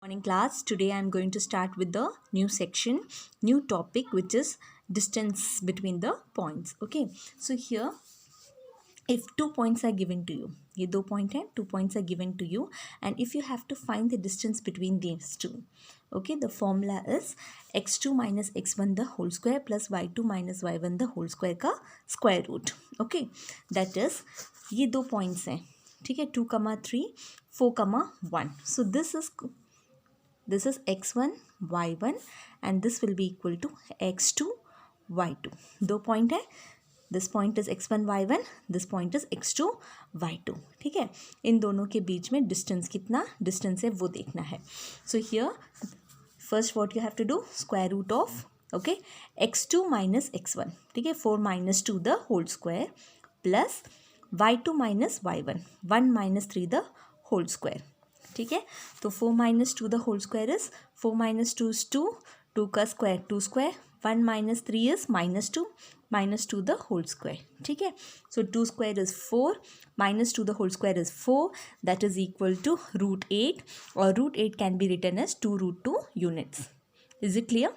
Morning class. Today I am going to start with the new section, new topic, which is distance between the points. Okay, so here if 2 points are given to you, ये 2 point है, 2 points are given to you, and if you have to find the distance between these two, okay, the formula is x2 minus x1 the whole square plus y2 minus y1 the whole square का square root. Okay, that is ये 2 points हैं, ठीक है, 2, 3, 4, 1. So this is x1 y1 and this will be equal to x2 y2. 2 point है, this point is x1 y1, this point is x2 y2. ठीक है, इन दोनों के बीच में डिस्टेंस कितना डिस्टेंस है वो देखना है. So here first what you have to do, square root of okay x2 minus x1, ठीक है, 4 minus 2 the whole square plus y2 minus y1, 1 minus 3 the whole square. ठीक है, तो 4 minus 2 the whole square is 4 minus 2 is 2, 2 का square 2 square, 1 minus 3 is minus 2 the whole square. ठीक है, so 2 square is 4, minus 2 the whole square is 4, that is equal to √8 और √8 can be written as 2√2 units. Is it clear?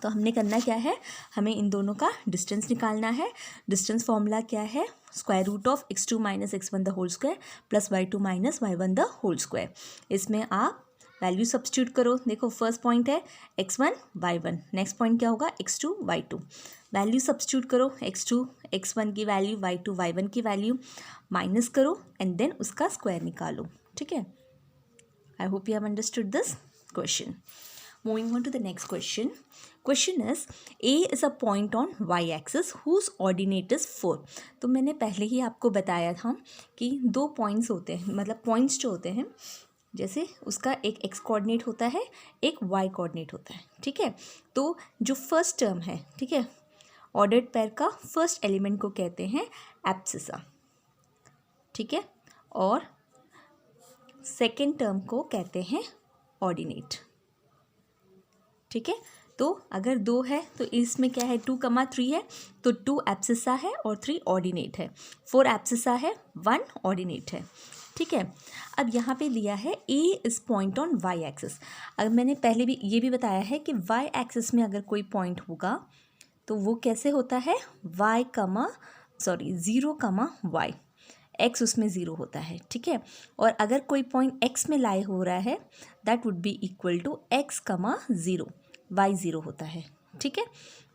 तो हमने करना क्या है, हमें इन दोनों का डिस्टेंस निकालना है. डिस्टेंस फॉर्मूला क्या है, square root of x2 minus x1 the whole square plus y2 minus y1 the whole square. इसमें आप वैल्यू सब्स्टिट्यूट करो. देखो फर्स्ट पॉइंट है x1 y1, नेक्स्ट पॉइंट क्या होगा x2 y2. वैल्यू सब्स्टिट्यूट करो, x2 x1 की वैल्यू, y2 y1 की वैल्यू, माइनस करो एंड देन उसका स्क्वायर निकालो. ठीक है, आई hope you have understood this question. Moving on to the next question. Question is A is a point on y-axis whose ordinate is 4. तो मैंने पहले ही आपको बताया था कि 2 पॉइंट्स होते हैं, मतलब पॉइंट्स जो होते हैं, जैसे उसका एक x कोऑर्डिनेट होता है, एक y कोऑर्डिनेट होता है. ठीक है, तो जो फर्स्ट टर्म है, ठीक है, ऑर्डर्ड पेयर का फर्स्ट एलिमेंट को कहते हैं एब्सिसा. ठीक है, और सेकेंड टर्म को कहते हैं ऑर्डिनेट. ठीक है, तो अगर 2 है तो इसमें क्या है, 2, 3 है, तो 2 एब्सिसा है और 3 ऑर्डिनेट है, 4 एब्सिसा है, 1 ऑर्डिनेट है. ठीक है, अब यहाँ पे दिया है A इस पॉइंट ऑन y एक्सिस. अगर मैंने पहले भी ये भी बताया है कि y एक्सिस में अगर कोई पॉइंट होगा तो वो कैसे होता है, 0, y, x उसमें 0 होता है. ठीक है, और अगर कोई पॉइंट x में लाई हो रहा है that would be equal to x, 0, y 0 होता है. ठीक है,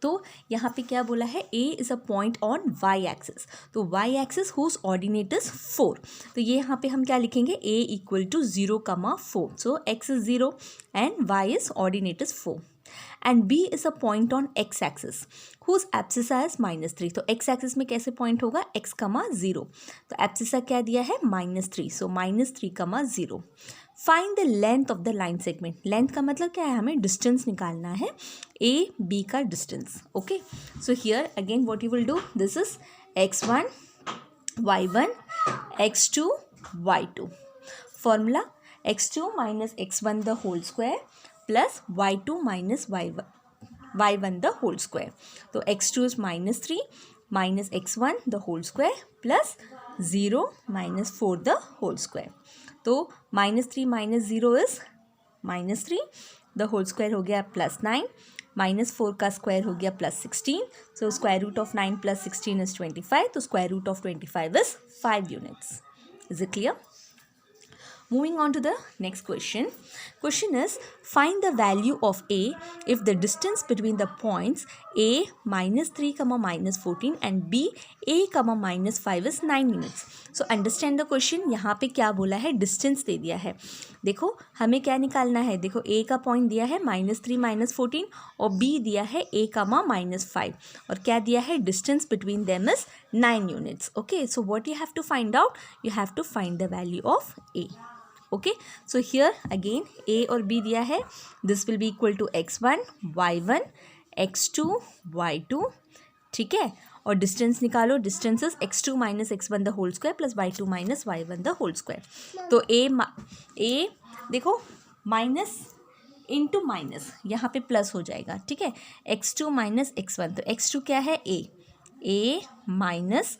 तो यहाँ पे क्या बोला है, A is a point on y axis. तो y axis whose ordinate is 4. तो ये यहाँ पे हम क्या लिखेंगे, A equal to 0, 4. So x is 0 and y is ordinate is 4. And B is a point on x axis whose abscissa is -3. तो x axis में कैसे पॉइंट होगा, x, 0. तो एब्सिसा क्या दिया है, -3. सो -3, 0. Find the length of the line segment. Length का मतलब क्या है, हमें डिस्टेंस निकालना है, A B का distance. Okay, so here again what you will do, this is x1 y1 x2 y2. Formula x2 minus x1 the whole square plus y2 minus y1 the whole square. तो x2 is -3 minus x1 the whole square plus 0 minus 4 the whole square. तो -3 minus 0 is -3, the whole square हो गया +9, -4 का square हो गया +16. So square root of 9 + 16 is 25. तो square root of 25 is 5 units. Is it clear? Moving on to the next question. Question is find the value of A if the distance between the points A -3, -14 and B A, -5 is 9 units. So understand the question. यहाँ पे क्या बोला है, distance दे दिया है. देखो हमें क्या निकालना है, देखो A का पॉइंट दिया है -3, -14 और B दिया है A, -5 और क्या दिया है, distance between them is 9 units. Okay, so what you have to find out, you have to find the value of A. Okay, so here again A और B दिया है, this will be equal to x1 y1 x2 y2. ठीक है, और distance निकालो, distance is x2 minus x1 the whole square plus y2 minus y1 the whole square. तो A देखो minus into minus यहाँ पे प्लस हो जाएगा. ठीक है, x2 माइनस x1, तो x2 क्या है, A माइनस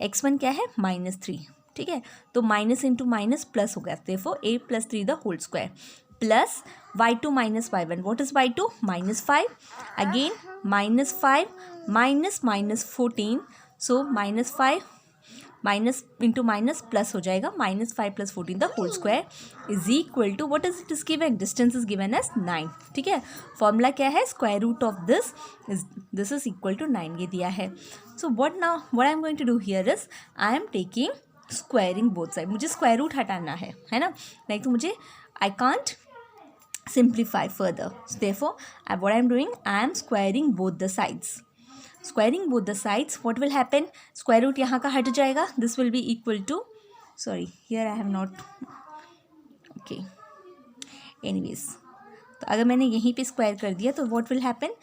x1 क्या है, -3. ठीक है, तो माइनस इंटू माइनस प्लस हो गया, therefore A + 3 the whole square plus y2 minus y1. What is y2? minus 5. Again minus 5 minus minus 14. So minus 5 minus into minus plus हो जाएगा, minus 5 plus 14 the whole square is equal to what is it is given, distance is given as 9. ठीक है, formula क्या है, square root of this is equal to 9 ये दिया है. So what I am going to do here is I am taking squaring both side. मुझे square root हटाना है ना, नहीं तो मुझे I can't simplify further. So therefore, what I am doing, I am squaring both the sides. Squaring both the sides, what will happen? Square root यहाँ का हट जाएगा. This will be equal to, sorry, here I have not, okay. Anyways, तो अगर मैंने यहीं पे square कर दिया तो what will happen?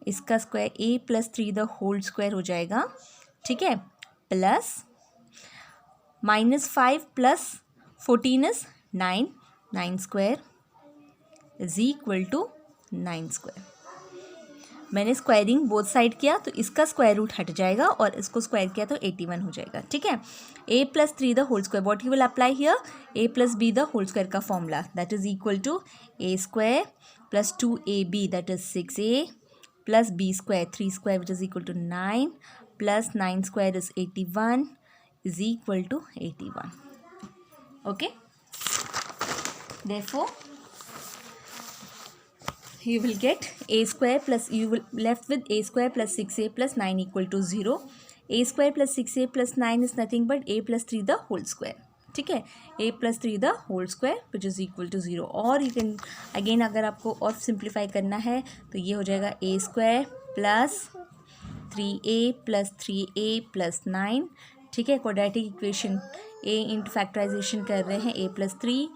इसका square a plus 3 the whole square हो जाएगा. ठीक है, plus -5 plus 14 is 9 square is equal to 9 square. मैंने स्क्वायरिंग बोथ साइड किया तो इसका स्क्वायर रूट हट जाएगा और इसको स्क्वायर किया तो 81 हो जाएगा. ठीक है, a plus 3 the whole square, what you will apply here, a plus b the whole square का formula, that is equal to a square plus 2ab that is 6a plus b square 3 square which is equal to 9 plus 9 square is 81 is equal to 81. Okay, therefore you will get a square plus, you will left with a square plus 6a plus 9 equal to 0. a square plus 6a plus 9 is nothing but a plus 3 the whole square. ठीक है, a plus 3 the whole square which is equal to 0. और you can again अगर आपको और simplify करना है तो ये हो जाएगा a square plus 3a plus 3a plus 9. ठीक है, quadratic equation a into factorization कर रहे हैं, a plus 3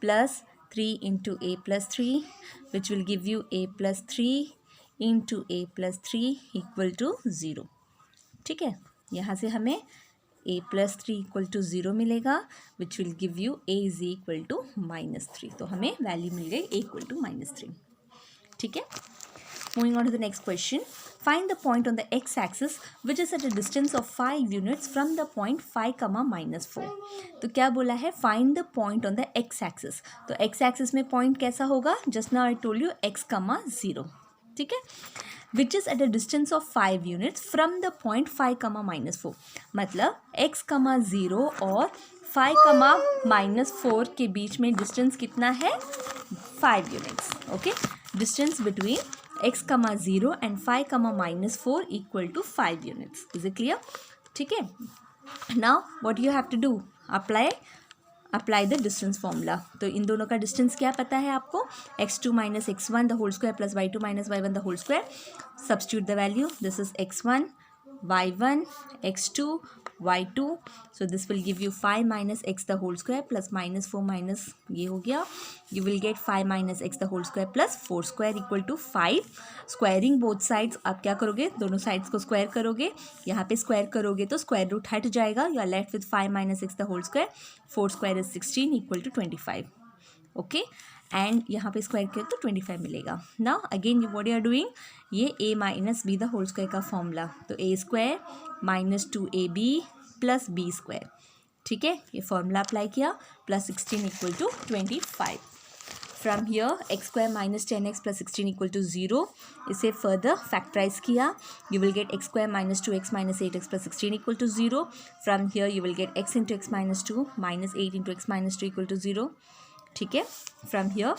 plus 3 into a plus 3 which will give you a plus 3 into a plus 3 equal to 0. ठीक है, यहाँ से हमें a plus 3 equal to 0 मिलेगा which will give you a is equal to -3. तो हमें वैल्यू मिल गई a equal to -3. ठीक है, moving on to the next question. Find the point on the x-axis which is at a distance of 5 units from the point 5, -4. तो क्या बोला है, find the point on the x-axis. तो x-axis में point कैसा होगा, just now I told you x, 0. ठीक है, which is at a distance of 5 units from the point 5, -4. मतलब x, 0 और 5, -4 के बीच में डिस्टेंस कितना है, 5 units. Okay, distance between x, 0 and 5, -4 equal to 5 units. Is it clear? ठीक है, now what you have to do, apply the distance formula. तो इन दोनों का डिस्टेंस क्या पता है आपको, x2 minus x1 the whole square plus y2 minus y1 the whole square. Substitute the value. This is x1 y1 x2 y2. So this will give you 5 minus x the whole square plus -4 minus ये हो गया. You will get 5 minus x the whole square plus 4 square equal to 5. Squaring both sides, आप क्या करोगे, दोनों sides को square करोगे. यहाँ पे स्क्वायर करोगे तो स्क्वायर रूट हट जाएगा. You are left with 5 minus x the whole square. 4 square is 16 equal to 25. Okay, and यहाँ पे स्क्वायर किया तो 25 मिलेगा. Now again what you are doing, ये a minus B the whole square का फॉर्मूला, तो a square minus 2ab plus b square. ठीक है, ये फॉर्मूला अप्लाई किया, plus 16 equal to 25. From here x square minus 10x plus 16 equal to 0. इसे further factorize किया, you will get x square minus 2x minus 8x plus 16 equal to 0. From here you will get x into x minus 2 minus 8 into x minus 2 equal to 0. ठीक है, from here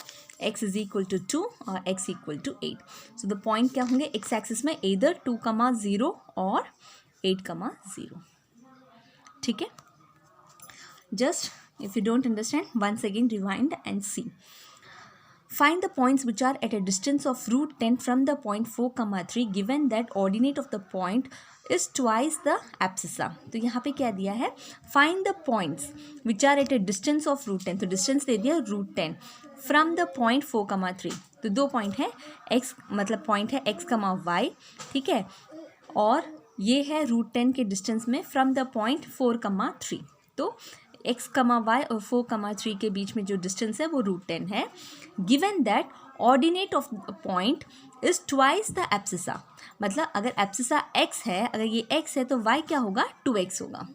x is equal to 2 और x equal to 8. So the point क्या होंगे x axis में, इधर 2, 0 और 8, 0. ठीक है, just if you don't understand, once again rewind and see. Find the points which are at a distance of root 10 from the point 4, 3 given that ordinate of the point is twice the abscissa. तो यहाँ पे क्या दिया है, find the points which are at a distance of root 10. तो distance दे दिया root 10 from the point 4, 3. तो दो पॉइंट है, x मतलब पॉइंट है x, y. ठीक है, और ये है root 10 के डिस्टेंस में from the point 4, 3. तो x, y और 4, 3 के बीच में जो डिस्टेंस है वो root 10 है. Given that ordinate of point is twice the abscissa. मतलब अगर एब्सिसा x है, अगर ये x है तो y क्या होगा, 2x होगा.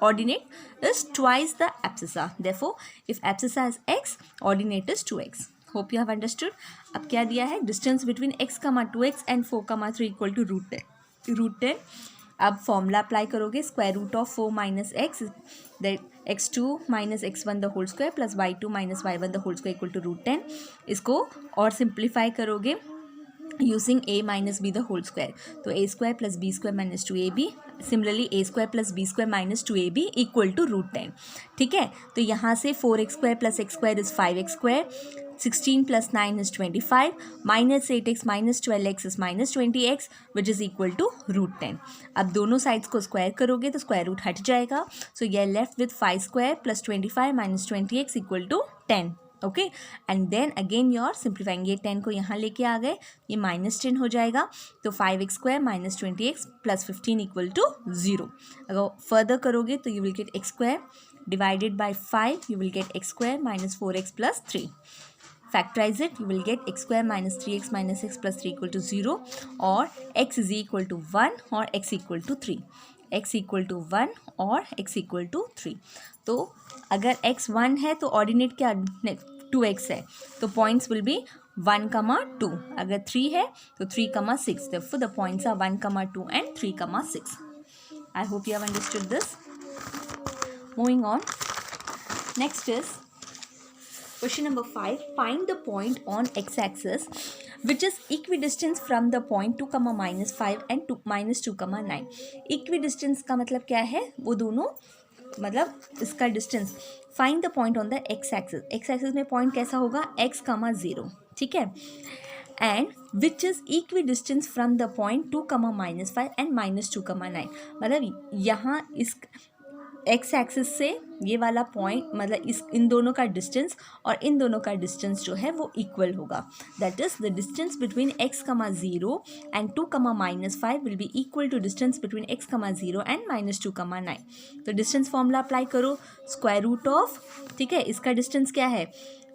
Ordinate is twice the abscissa. Therefore if abscissa is x, ordinate is 2x. Hope you have understood. अब क्या दिया है, distance between x, 2x and 4, 3 equal to √10. अब फॉर्मूला अप्लाई करोगे, square root of 4 minus x, that x2 minus x1 the whole square plus y2 minus y1 the whole square equal to √10. इसको और simplify करोगे using a minus B the whole square, तो a square plus b square minus 2ab. Similarly a square plus b square minus 2ab equal to √10. ठीक है, तो यहाँ से 4x square plus x square is 5x square, 16 plus 9 is 25, minus 8x minus 12x is minus 20x which is equal to √10. अब दोनों sides को square करोगे तो स्क्वायर रूट हट जाएगा. So you are left with 5 square plus 25 minus 20x equal to 10. Okay, and then again your simplifying, ये 10 को यहाँ लेके आ गए, ये माइनस 10 हो जाएगा. तो 5x square minus 20x plus 15 equal to 0. अगर फर्दर करोगे तो you will get x square divided by 5, you will get x square minus 4x plus 3. Factorize it, you will get x square minus 3x minus x plus 3 equal to 0, or x is equal to 1 or x equal to 3. x equal to 1 और x equal to 3. तो अगर x 1 है तो ordinate क्या 2x है, तो points will be 1, 2. अगर 3 है तो 3, 6. Therefore the points are 1, 2 and 3, 6. I hope you have understood this. Moving on. Next is question number 5. Find the point on x-axis which is equidistant from the point 2, -5 and -2, 9. Equidistance का मतलब क्या है, वो दोनों मतलब इसका distance. Find the point on the x-axis. x-axis में point कैसा होगा, x, 0. ठीक है, and which is equidistance from the point 2, -5 and -2, 9. मतलब यहाँ इस एक्स एक्सिस से ये वाला पॉइंट मतलब इस इन दोनों का डिस्टेंस और इन दोनों का डिस्टेंस जो है वो इक्वल होगा. That is the distance between x, 0 and 2, -5 will be equal to distance between x, 0 and -2, 9. तो डिस्टेंस फॉर्मूला अप्लाई करो, स्क्वायर रूट ऑफ, ठीक है, इसका डिस्टेंस क्या है,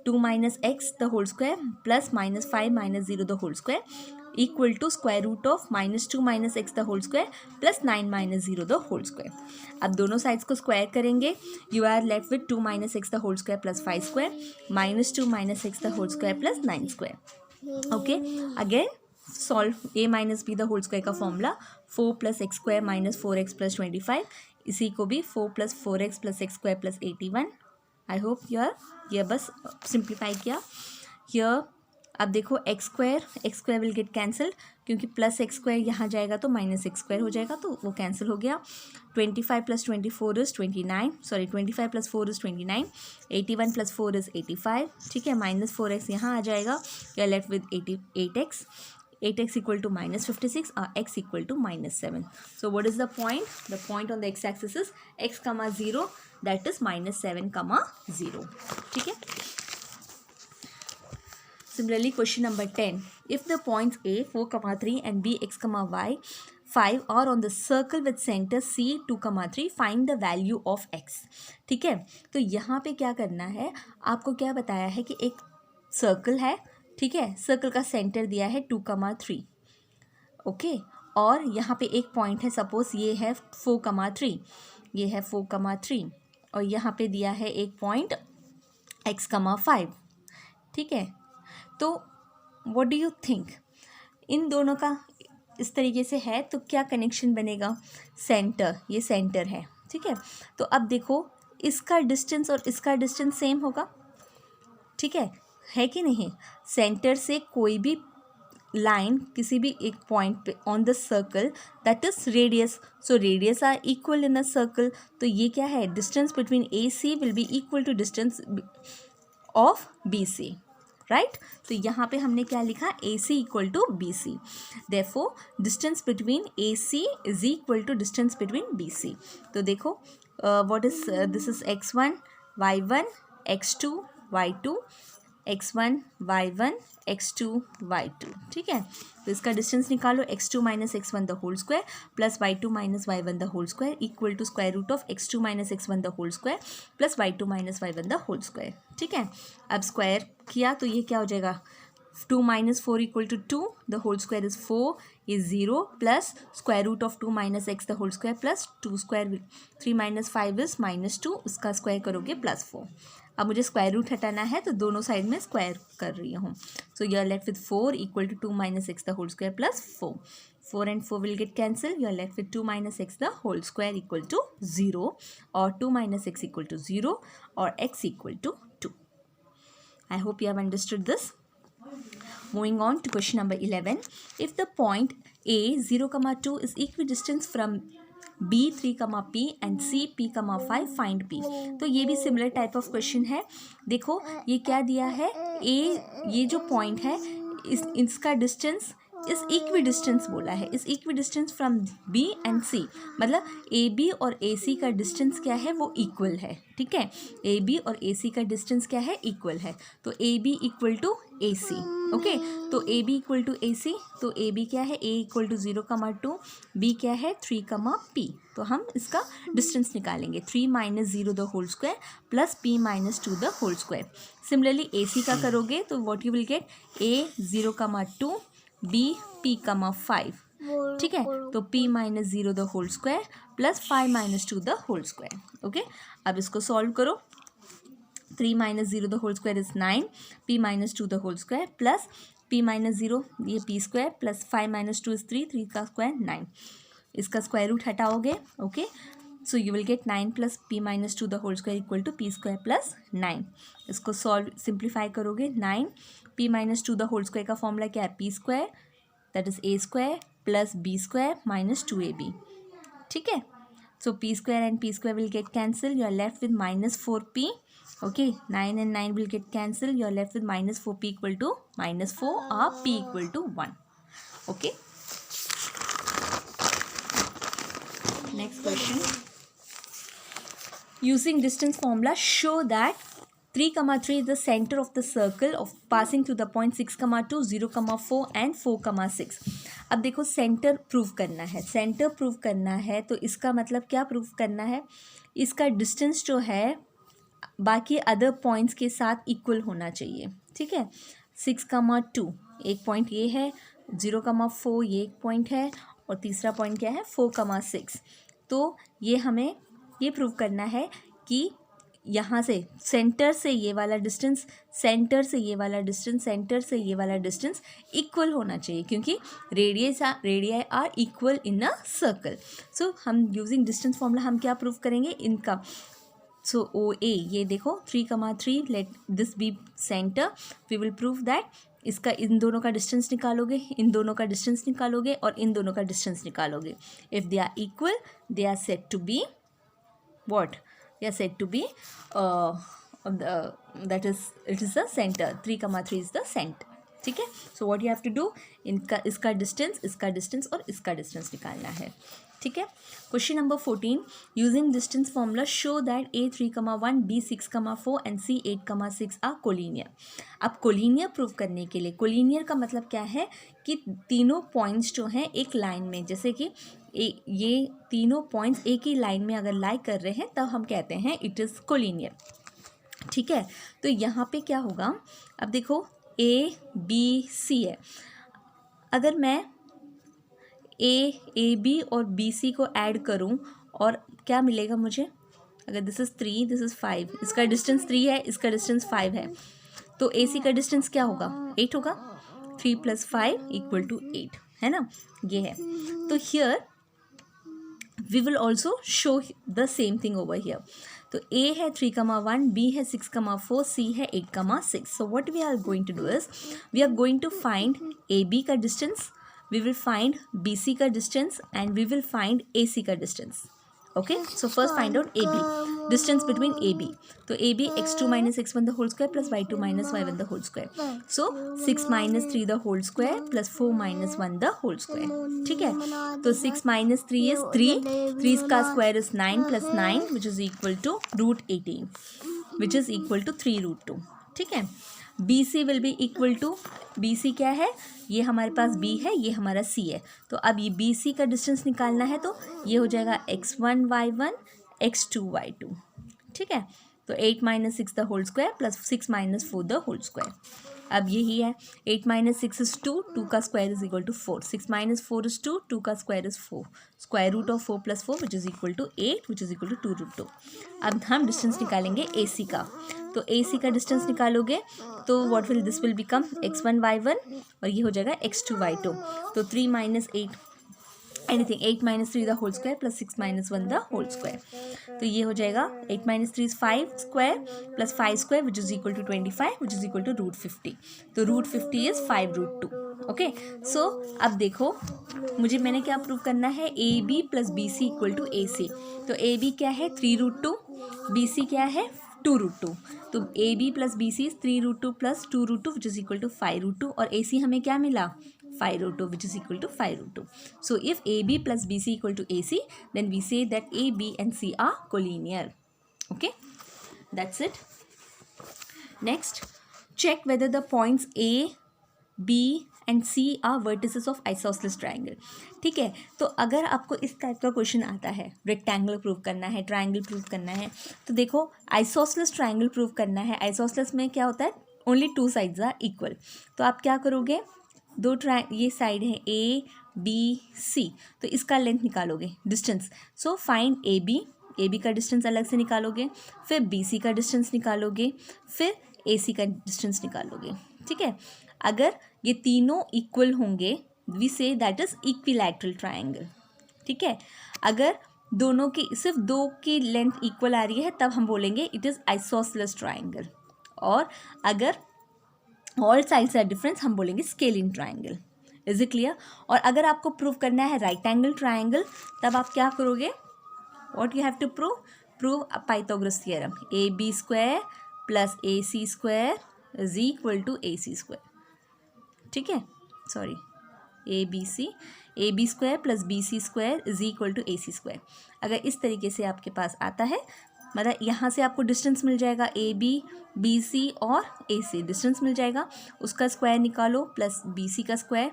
2 minus x the whole square plus -5 minus 0 the whole square equal to square root of -2 minus x the whole square plus 9 minus 0 the whole square. अब दोनों sides को square करेंगे, you are left with 2 minus x the whole square plus 5 square -2 minus x the whole square plus 9 square. Okay, again solve a minus B the whole square का formula, 4 plus X square minus 4x plus 25, इसी को भी 4 plus 4x plus X square plus 81. I hope यह बस simplify किया here. अब देखो X square will get cancelled क्योंकि प्लस एक्स स्क्वायर यहाँ जाएगा तो माइनस एक्स स्क्वायर हो जाएगा, तो वो कैंसिल हो गया. 25 plus 24 is 29, sorry 25 plus 4 is 29, 81 plus 4 is 85. ठीक है, माइनस 4x यहाँ आ जाएगा, you are left with 8x. 8x equal to -56 और x equal to -7. So what is the point, the point on the x axis is x, 0, that is -7, 0. ठीक है. Similarly, question number 10. If the points A, 4, 3 and B, x, y, 5 are on the circle with center C, 2, 3, find the value of x. ठीक है, तो यहाँ पे क्या करना है, आपको क्या बताया है कि एक सर्कल है, ठीक है, सर्कल का सेंटर दिया है 2, 3. ओके, और यहाँ पे एक पॉइंट है, सपोज ये है 4, 3, ये है 4, 3, और यहाँ पे दिया है एक पॉइंट x, 5. ठीक है, तो व्हाट डू यू थिंक, इन दोनों का इस तरीके से है तो क्या कनेक्शन बनेगा, सेंटर, ये सेंटर है. ठीक है, तो अब देखो इसका डिस्टेंस और इसका डिस्टेंस सेम होगा. ठीक है कि नहीं, सेंटर से कोई भी लाइन किसी भी एक पॉइंट पे on the circle that is radius, so radius R equal in a circle. तो ये क्या है, distance between A C will be equal to distance of B C, right. तो यहाँ पे हमने क्या लिखा, A C equal to B C. Therefore distance between A C is equal to distance between B C. तो देखो what is this is x1 y1 x2 y2, x1 y1 x2 y2. ठीक है, तो इसका डिस्टेंस निकालो, x2 minus x1 the whole square plus y2 minus y1 the whole square equal to square root of x2 minus x1 the whole square plus y2 minus y1 the whole square. ठीक है, अब square किया तो ये क्या हो जाएगा, 2 minus 4 equal to 2, the whole square is 4 is 0 plus square root of 2 minus x the whole square plus 2 square 3 minus 5 is -2, उसका स्क्वायर करोगे +4. अब मुझे स्क्वायर रूट हटाना है तो दोनों साइड में स्क्वायर कर रही हूँ. So you are left with 4 equal to 2 minus x the whole square plus 4. 4 and 4 will get cancelled. You are left with 2 minus x the whole square equal to 0, or 2 minus x equal to 0, or x equal to 2. I hope you have understood this. Moving on to question number 11. If the point A 0, 2 is equidistant from B 3, P and C P, 5 find P. तो ये भी similar type of question है. देखो ये क्या दिया है, A ये जो पॉइंट है इसका डिस्टेंस इस इक्वी डिस्टेंस बोला है, इस equidistant from B and C, मतलब ए बी और ए सी का डिस्टेंस क्या है वो इक्वल है. ठीक है, ए बी और ए सी का डिस्टेंस क्या है, इक्वल है. तो A B equal to A C. Okay, तो A B equal to A C, तो ए बी क्या है, ए इक्वल टू 0, 2, बी क्या है 3, पी. तो हम इसका डिस्टेंस निकालेंगे 3 minus 0 the whole square plus P minus 2 the whole square. Similarly A C का करोगे तो what you will get, A 0, 2, B P, 5. ठीक है, तो p minus 0 the whole square plus 5 minus 2 the whole square. Okay, अब इसको solve करो. 3 minus 0 the whole square is 9, p minus 2 the whole square plus p minus 0 ये p square plus 5 minus 2 is 3, 3 का square 9. इसका square root हटाओगे. Okay, so you will get 9 plus p minus 2 the whole square equal to p square plus 9. इसको solve simplify करोगे. 9 p minus 2 the whole square का formula क्या है, p square that is a square plus b square minus 2ab. ठीक है, so p square and p square will get cancel. You are left with minus 4p. Okay, 9 and 9 will get cancelled. You are left with minus 4p equal to minus 4 or p equal to 1. Okay. Next question. Using distance formula, show that 3, 3 is the center of the circle of passing through the point 6, 2, 0, 4 and 4, 6. अब देखो centre prove करना है. Centre prove करना है तो इसका मतलब क्या प्रूव करना है, इसका डिस्टेंस जो है बाकी अदर पॉइंट्स के साथ इक्वल होना चाहिए. ठीक है, 6, 2 एक पॉइंट ये है, 0, 4 ये एक पॉइंट है, और तीसरा पॉइंट क्या है 4, 6. तो ये हमें ये प्रूव करना है कि यहाँ से सेंटर से ये वाला डिस्टेंस, सेंटर से ये वाला डिस्टेंस, सेंटर से ये वाला डिस्टेंस इक्वल होना चाहिए, क्योंकि radii R equal in a circle. So हम यूजिंग डिस्टेंस फॉर्मूला हम क्या प्रूव करेंगे इनका. सो ओ ए ये देखो 3, 3 let this be centre. We will prove that इसका इन दोनों का डिस्टेंस निकालोगे, इन दोनों का डिस्टेंस निकालोगे और इन दोनों का डिस्टेंस निकालोगे. If they are equal they are said to be what, they are said to be that is it is the centre. 3, 3 is the centre. ठीक है, so what you have to do, इनका इसका distance और इसका distance निकालना है. ठीक है, question number 14. Using distance formula show that a 3, 1, b 6, 4 and c 8, 6 are collinear. अब कोलिनियर प्रूव करने के लिए, कोलिनियर का मतलब क्या है कि तीनों पॉइंट्स जो हैं एक लाइन में, जैसे कि ये तीनों पॉइंट्स एक ही लाइन में अगर लाई कर रहे हैं तब हम कहते हैं इट इज़ कोलिनियर. ठीक है, तो यहाँ पे क्या होगा, अब देखो a b c है. अगर मैं ए बी और बी सी को ऐड करूं और क्या मिलेगा मुझे, अगर दिस इज़ 3 दिस इज़ 5, इसका डिस्टेंस 3 है, इसका डिस्टेंस 5 है, तो ए सी का डिस्टेंस क्या होगा 8 होगा. 3 + 5 इक्वल टू 8 है ना, ये है. तो here we will also show the same thing over here. तो ए है 3, 1, बी है 6, 4, सी है 8, 6. So what we are going to do is we are going to find A B का distance, we will find BC का distance and we will find AC का distance. Okay, so first find out AB, distance between AB. तो AB x2 minus x1 the whole square plus y2 minus y1 the whole square. So 6 minus 3 the whole square plus 4 minus 1 the whole square. ठीक है, तो 6 minus 3 is 3, 3 का square is 9 plus 9 which is equal to root 18 which is equal to 3 root 2. ठीक है, BC will be equal to, BC क्या है, ये हमारे पास B है, ये हमारा C है. तो अब ये BC का डिस्टेंस निकालना है तो ये हो जाएगा x1 y1 x2 y2. ठीक है, तो 8 minus 6 the whole square plus 6 minus 4 the whole square. अब यही है 8 - 6 is 2, 2 का square is equal to 4, 6 - 4 is 2, 2 का square is 4, square root of 4 + 4 which is equal to 8 which is equal to 2√2। अब हम डिस्टेंस निकालेंगे ए सी का, तो ए सी का डिस्टेंस निकालोगे तो what will this will become x1 y1 और ये हो जाएगा x2 y2, तो 3 - 8 anything 8 - 3 the whole square plus 6 - 1 the whole square, तो ये हो जाएगा 8 - 3 is 5 square plus 5 square which is equal to 25 which is equal to √50, तो √50 इज 5√2। ओके, सो अब देखो मुझे मैंने क्या प्रूव करना है, A B plus B C equal to A C, तो ए बी क्या है 3√2, बी सी क्या है 2√2, तो A B plus B C 3√2 plus 2√2 which is equal to 5√2 और ए सी हमें क्या मिला 5√2 which is equal to 5√2. So if AB plus BC equal to AC, then we say that A, B and C are collinear. Okay, that's it. Next, check whether the points A, B and C are vertices of isosceles triangle. ठीक है, तो अगर आपको इस type का question आता है, rectangle prove करना है, ट्राइंगल प्रूव करना है, तो देखो आइसोसेलेस ट्राइंगल प्रूव करना है। आइसोसेलेस में क्या होता है, ओनली 2 साइड्स आर इक्वल, तो आप क्या करोगे, ये साइड है ए बी सी, तो इसका लेंथ निकालोगे, distance, so find A B का डिस्टेंस अलग से निकालोगे, फिर बी सी का डिस्टेंस निकालोगे, फिर ए सी का डिस्टेंस निकालोगे। ठीक है, अगर ये तीनों इक्वल होंगे we say that is equilateral triangle. ठीक है, अगर दोनों की सिर्फ 2 की लेंथ इक्वल आ रही है तब हम बोलेंगे इट इज़ आइसोसेलेस ट्राइंगल, और अगर ऑल साइड्स आर डिफरेंस हम बोलेंगे scaling triangle. Is it clear? और अगर आपको प्रूव करना है राइट एंगल ट्राइंगल तब आप क्या करोगे, what you have to prove Pythagoras theorem, A B square plus A C square is equal to A C square. ठीक है, sorry A B square plus B C square is equal to A C square. अगर इस तरीके से आपके पास आता है, मतलब यहाँ से आपको डिस्टेंस मिल जाएगा ए बी सी और ए सी डिस्टेंस मिल जाएगा, उसका स्क्वायर निकालो प्लस बी सी का square,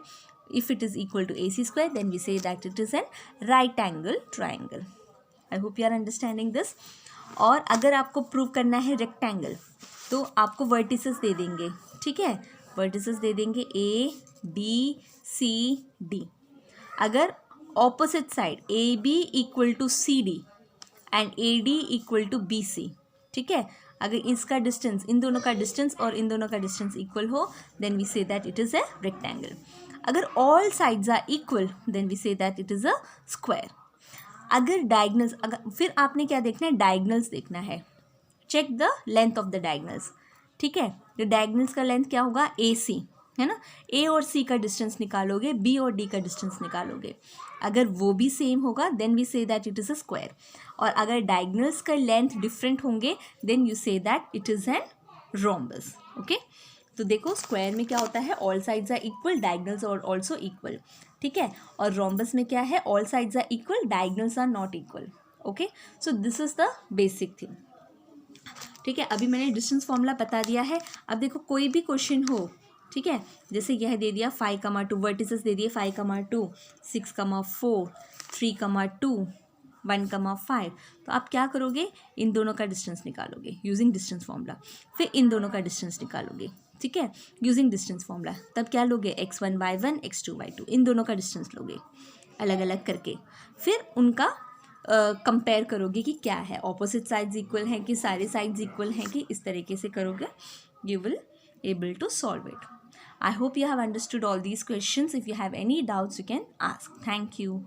if it is equal to A C square then we say that it is an right angle triangle. I hope you are understanding this. और अगर आपको prove करना है rectangle तो आपको vertices दे देंगे। ठीक है, वर्टिसेस दे देंगे ए बी सी डी। अगर opposite side A B equal to C D and A D equal to B C, ठीक है, अगर इसका डिस्टेंस, इन दोनों का डिस्टेंस और इन दोनों का डिस्टेंस इक्वल हो then we say that it is a rectangle. अगर all sides are equal then we say that it is a square. अगर डायगनल्स, अगर फिर आपने क्या देखना है, डायगनल्स देखना है, check the length of the diagonals. ठीक है, तो डायगनल्स का लेंथ क्या होगा, ए सी है ना, ए और सी का डिस्टेंस निकालोगे, बी और डी का डिस्टेंस निकालोगे, अगर वो भी सेम होगा then we say that it is a square. और अगर डायगनल्स का लेंथ डिफरेंट होंगे then you say that it is an rhombus. Okay, तो देखो स्क्वायर में क्या होता है, all sides are equal, diagonals are also equal. ठीक है, और रोम्बस में क्या है, all sides are equal, diagonals are not equal. Okay, so this is the basic thing. ठीक है, अभी मैंने डिस्टेंस फॉर्मूला बता दिया है। अब देखो कोई भी क्वेश्चन हो, ठीक है, जैसे यह दे दिया 5,2 वर्टिसेस दे दिए 5,2 6,4 3,2 1,5, तो आप क्या करोगे, इन दोनों का डिस्टेंस निकालोगे यूजिंग डिस्टेंस फॉर्मूला, फिर इन दोनों का डिस्टेंस निकालोगे। ठीक है, यूजिंग डिस्टेंस फॉर्मूला, तब क्या लोगे, x1 y1 x2 y2, इन दोनों का डिस्टेंस लोगे अलग अलग करके, फिर उनका कंपेयर करोगे कि क्या है, ऑपोजिट साइड्स इक्वल हैं कि सारे साइड्स इक्वल हैं कि, इस तरीके से करोगे, you will able to solve it. I hope you have understood all these questions. If you have any doubts you can ask. Thank you.